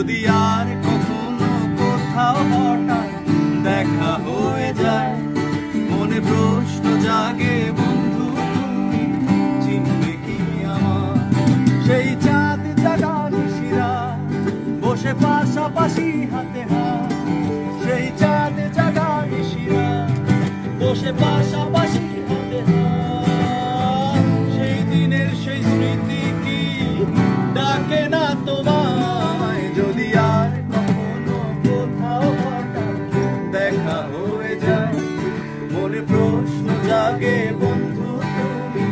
যদি আর কখনো কোথাও হঠাৎ দেখা হয়ে যায়, মনে প্রশ্ন জাগে বন্ধু তুমি চিনবে কি আমার সেই চাঁদ জাগা নিশিরা বসে পাশাপাশি হাতে হাত, সেই চাঁদ জাগা নিশিরা বসে পাশাপাশি হাতে হাত, সেই দিনের সেই স্মৃতি কি ডাকে না তোমায়? যদি আর কখনো কোথাও হঠাৎ দেখা হয়ে যায়, মনে প্রশ্ন জাগে বন্ধু তুমি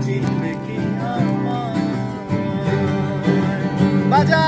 চিনবে কি আমায়? বাজা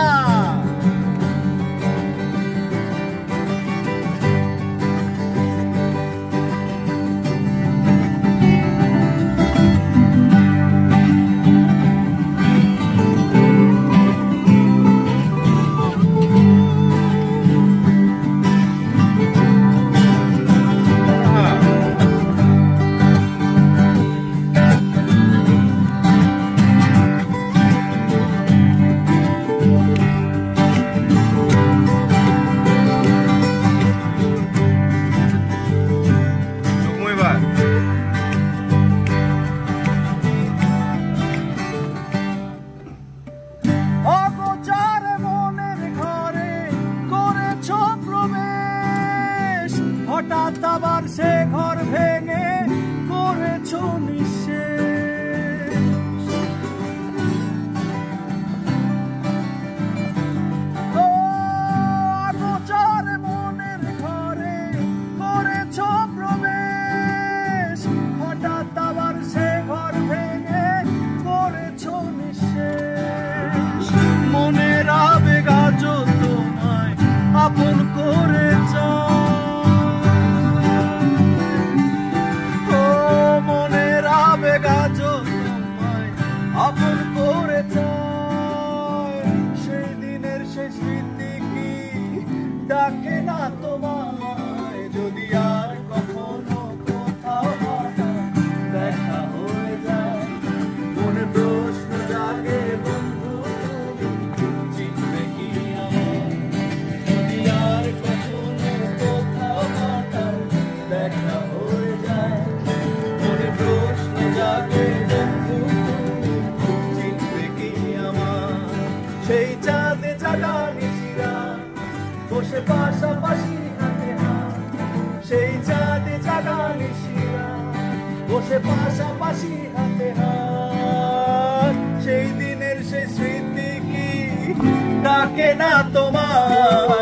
হঠাৎ আবার সে ঘর ভেঙে করেছো নিঃশেষ। অগোচর মনের ঘরে করেছো প্রবেশ, হঠাৎ আবার সে ঘর ভেঙে করেছো নিঃশেষ। মনের আবেগ আজ তোমায় আপন করে চায়, আপন করে চায়, সেই দিনের সেই স্মৃতি কি ডাকে না তোমায়? যদি আর কখনো কোথাও হঠাৎ দেখা হয়ে যায়, মনে প্রশ্ন জাগে বন্ধু তুমি চিনবে কি আমায়? যদি আর কখনো কোথাও হঠাৎ দেখা হয়ে যায়, মনে প্রশ্ন জাগে বন্ধু সেই চাঁদে জাগা নিশিরা বসে পাশাপাশি হাতে হাত, সেই চাঁদে জাগা নিশিরা বসে পাশাপাশি হাতে হাত, সেই দিনের সেই স্মৃতি কি ডাকে না তোমার?